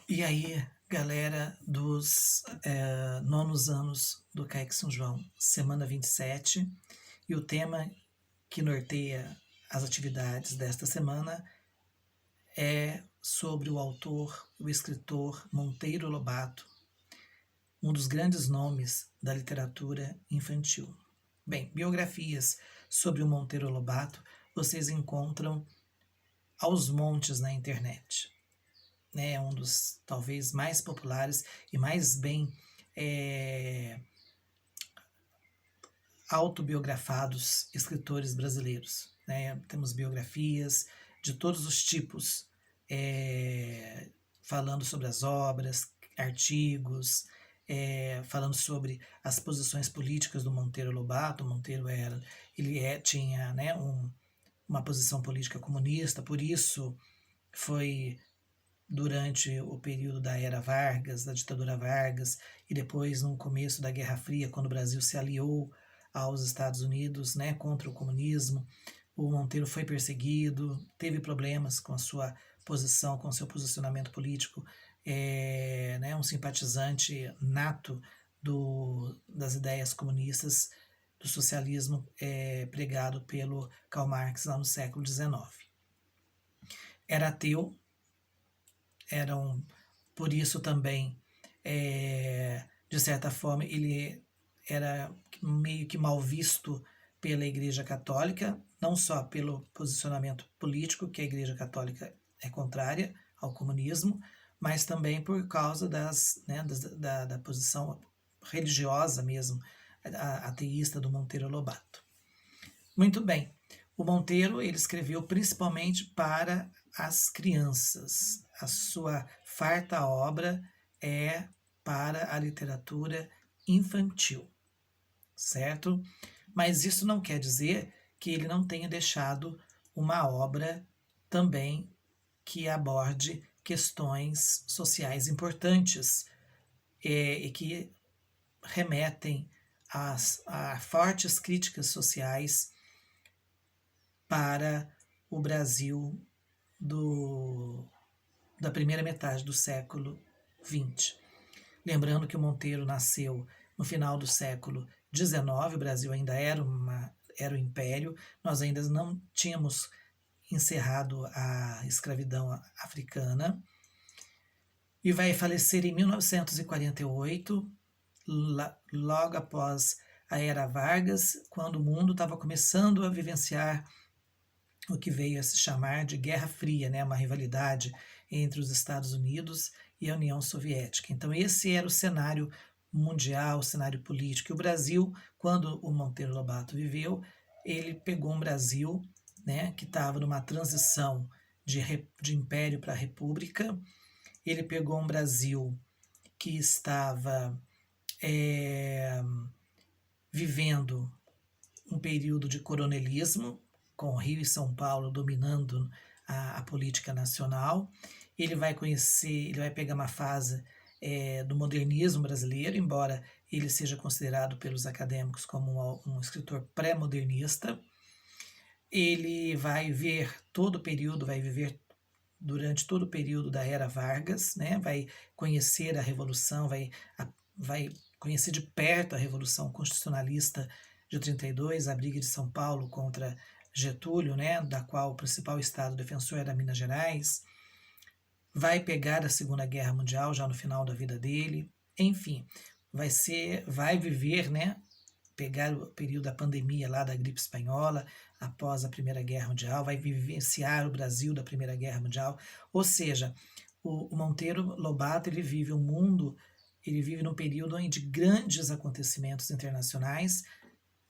E aí, galera dos nonos anos do CAIC São João, semana 27, e o tema que norteia as atividades desta semana é sobre o autor, o escritor Monteiro Lobato, um dos grandes nomes da literatura infantil. Bem, biografias sobre o Monteiro Lobato vocês encontram aos montes na internet. É um dos talvez mais populares e mais bem é, autobiografados escritores brasileiros. Né? Temos biografias de todos os tipos, falando sobre as obras, artigos, falando sobre as posições políticas do Monteiro Lobato. O Monteiro tinha, né, uma posição política comunista, por isso foi durante o período da era Vargas, da ditadura Vargas, e depois no começo da Guerra Fria, quando o Brasil se aliou aos Estados Unidos, né, contra o comunismo. O Monteiro foi perseguido, teve problemas com a sua posição, com o seu posicionamento político, né, um simpatizante nato das ideias comunistas, do socialismo pregado pelo Karl Marx lá no século XIX. Era ateu, por isso também, de certa forma, ele era meio que mal visto pela Igreja Católica, não só pelo posicionamento político, que a Igreja Católica é contrária ao comunismo, mas também por causa da posição religiosa mesmo, ateísta do Monteiro Lobato. Muito bem. O Monteiro ele escreveu principalmente para as crianças. A sua farta obra é para a literatura infantil, certo? Mas isso não quer dizer que ele não tenha deixado uma obra também que aborde questões sociais importantes e que remetem a fortes críticas sociais para o Brasil da primeira metade do século XX. Lembrando que o Monteiro nasceu no final do século XIX, o Brasil ainda era um império, nós ainda não tínhamos encerrado a escravidão africana, e vai falecer em 1948, logo após a Era Vargas, quando o mundo estava começando a vivenciar o que veio a se chamar de Guerra Fria, né, uma rivalidade entre os Estados Unidos e a União Soviética. Então esse era o cenário mundial, o cenário político. E o Brasil, quando o Monteiro Lobato viveu, ele pegou um Brasil, né, que estava numa transição de império para república. Ele pegou um Brasil que estava vivendo um período de coronelismo, com Rio e São Paulo dominando a política nacional. Ele vai pegar uma fase do modernismo brasileiro, embora ele seja considerado pelos acadêmicos como um escritor pré-modernista. Ele vai viver durante todo o período da Era Vargas, né? Vai conhecer a Revolução, vai conhecer de perto a Revolução Constitucionalista de 32, a briga de São Paulo contra Getúlio, né? Da qual o principal estado defensor era Minas Gerais. Vai pegar a Segunda Guerra Mundial já no final da vida dele. Enfim, vai viver, né? Pegar o período da pandemia lá da gripe espanhola, após a Primeira Guerra Mundial, vai vivenciar o Brasil da Primeira Guerra Mundial. Ou seja, o Monteiro Lobato ele vive num período onde grandes acontecimentos internacionais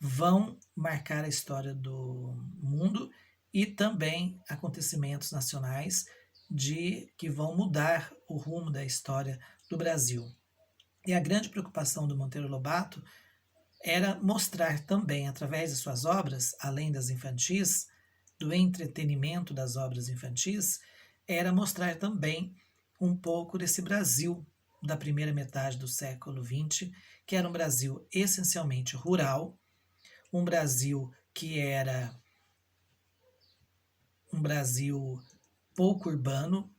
vão marcar a história do mundo e também acontecimentos nacionais que vão mudar o rumo da história do Brasil. E a grande preocupação do Monteiro Lobato era mostrar também, através de suas obras, além das infantis, do entretenimento das obras infantis, era mostrar também um pouco desse Brasil da primeira metade do século XX, que era um Brasil essencialmente rural, um Brasil que era um Brasil pouco urbano,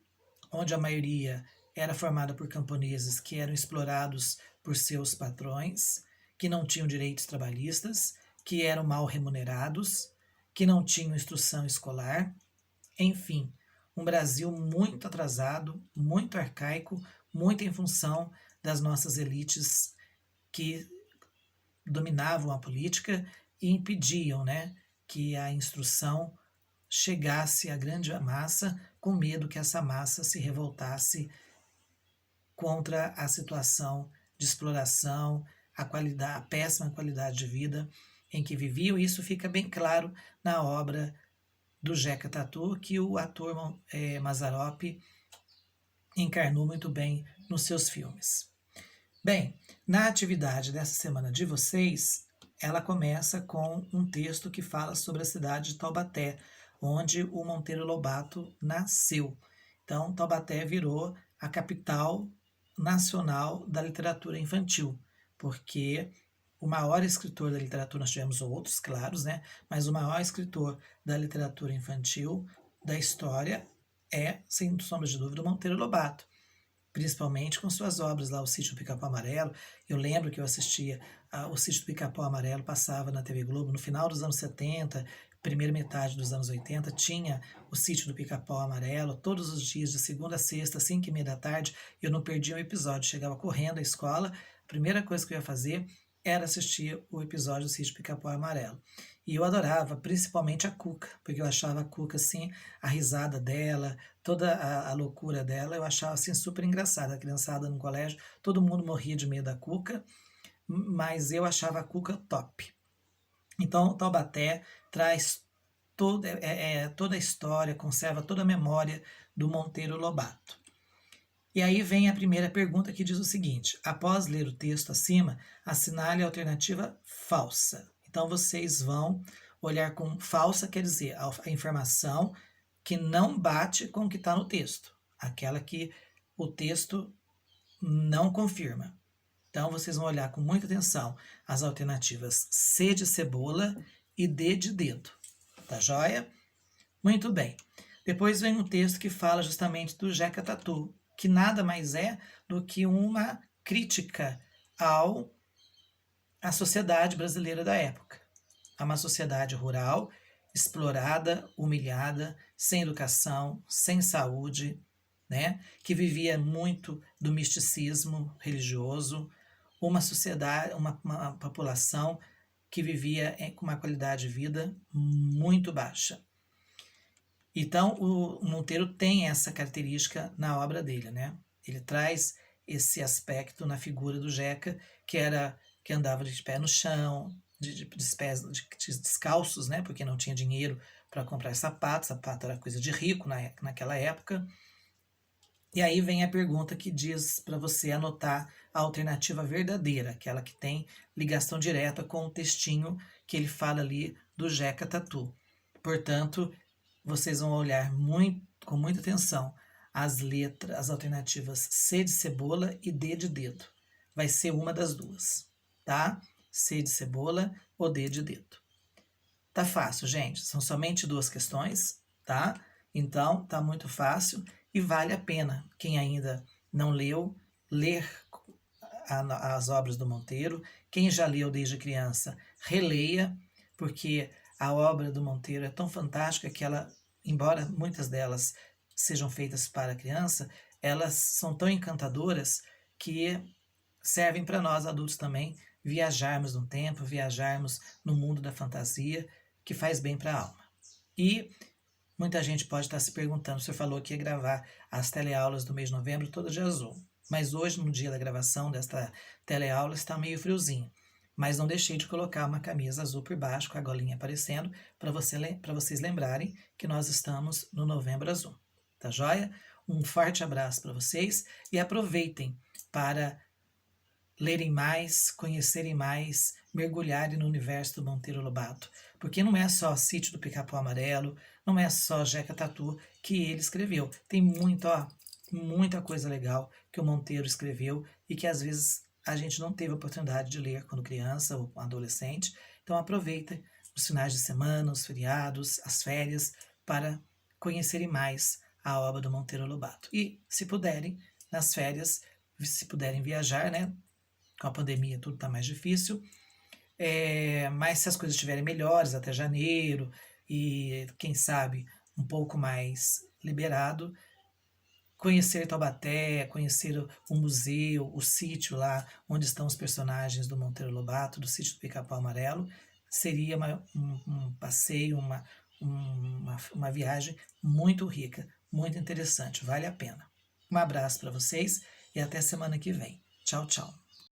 onde a maioria era formada por camponeses que eram explorados por seus patrões, que não tinham direitos trabalhistas, que eram mal remunerados, que não tinham instrução escolar, enfim, um Brasil muito atrasado, muito arcaico, muito em função das nossas elites que dominavam a política e impediam, né, que a instrução chegasse à grande massa, com medo que essa massa se revoltasse contra a situação de exploração, a péssima qualidade de vida em que viviam. Isso fica bem claro na obra do Jeca Tatu, que o ator Mazzaropi encarnou muito bem nos seus filmes. Bem, na atividade dessa semana de vocês, ela começa com um texto que fala sobre a cidade de Taubaté, onde o Monteiro Lobato nasceu. Então, Taubaté virou a capital nacional da literatura infantil, porque o maior escritor da literatura, nós tivemos outros, claros, né? Mas o maior escritor da literatura infantil da história é, sem sombra de dúvida, o Monteiro Lobato, principalmente com suas obras lá, O Sítio do Pica-Pau Amarelo. Eu lembro que eu assistia O Sítio do Pica-Pau Amarelo, passava na TV Globo no final dos anos 70, primeira metade dos anos 80, tinha O Sítio do Pica-Pau Amarelo, todos os dias, de segunda a sexta, 5h30 da tarde, eu não perdia um episódio, chegava correndo à escola, a primeira coisa que eu ia fazer era assistir o episódio do Sítio do Pica-Pau Amarelo. E eu adorava, principalmente a Cuca, porque eu achava a Cuca, assim, a risada dela, toda a loucura dela, eu achava, assim, super engraçada. A criançada no colégio, todo mundo morria de medo da Cuca, mas eu achava a Cuca top. Então, Taubaté traz toda a história, conserva toda a memória do Monteiro Lobato. E aí vem a primeira pergunta, que diz o seguinte: após ler o texto acima, assinale a alternativa falsa. Então vocês vão olhar com falsa, quer dizer, a informação que não bate com o que está no texto, aquela que o texto não confirma. Então vocês vão olhar com muita atenção as alternativas C de cebola e D de dedo. Tá joia? Muito bem. Depois vem um texto que fala justamente do Jeca Tatu, que nada mais é do que uma crítica à sociedade brasileira da época. A uma sociedade rural, explorada, humilhada, sem educação, sem saúde, né? Que vivia muito do misticismo religioso, uma sociedade, uma população que vivia com uma qualidade de vida muito baixa. Então, o Monteiro tem essa característica na obra dele, né? Ele traz esse aspecto na figura do Jeca, que andava de pé no chão, de pés descalços, né? Porque não tinha dinheiro para comprar sapato era coisa de rico naquela época. E aí vem a pergunta que diz para você anotar a alternativa verdadeira, aquela que tem ligação direta com o textinho que ele fala ali do Jeca Tatu. Portanto, vocês vão olhar com muita atenção as letras, as alternativas C de cebola e D de dedo. Vai ser uma das duas, tá? C de cebola ou D de dedo. Tá fácil, gente. São somente 2 questões, tá? Então, tá muito fácil e vale a pena. Quem ainda não leu, ler as obras do Monteiro. Quem já leu desde criança, releia, porque a obra do Monteiro é tão fantástica que ela, embora muitas delas sejam feitas para criança, elas são tão encantadoras que servem para nós adultos também viajarmos no tempo, viajarmos no mundo da fantasia, que faz bem para a alma. E muita gente pode estar se perguntando, o senhor falou que ia gravar as teleaulas do mês de novembro todo de azul, mas hoje, no dia da gravação desta teleaula, está meio friozinho. Mas não deixei de colocar uma camisa azul por baixo, com a golinha aparecendo, para vocês lembrarem que nós estamos no Novembro Azul. Tá joia? Um forte abraço para vocês e aproveitem para lerem mais, conhecerem mais, mergulharem no universo do Monteiro Lobato. Porque não é só Sítio do Pica-Pau Amarelo, não é só Jeca Tatu que ele escreveu. Tem muita coisa legal que o Monteiro escreveu e que às vezes a gente não teve a oportunidade de ler quando criança ou adolescente. Então aproveitem os finais de semana, os feriados, as férias, para conhecerem mais a obra do Monteiro Lobato. E, se puderem, nas férias, se puderem viajar, né? Com a pandemia tudo está mais difícil. Mas se as coisas estiverem melhores até janeiro e, quem sabe, um pouco mais liberado, conhecer Taubaté, conhecer o museu, o sítio lá onde estão os personagens do Monteiro Lobato, do sítio do Pica-Pau Amarelo, seria um passeio, uma viagem muito rica, muito interessante, vale a pena. Um abraço para vocês e até semana que vem. Tchau, tchau.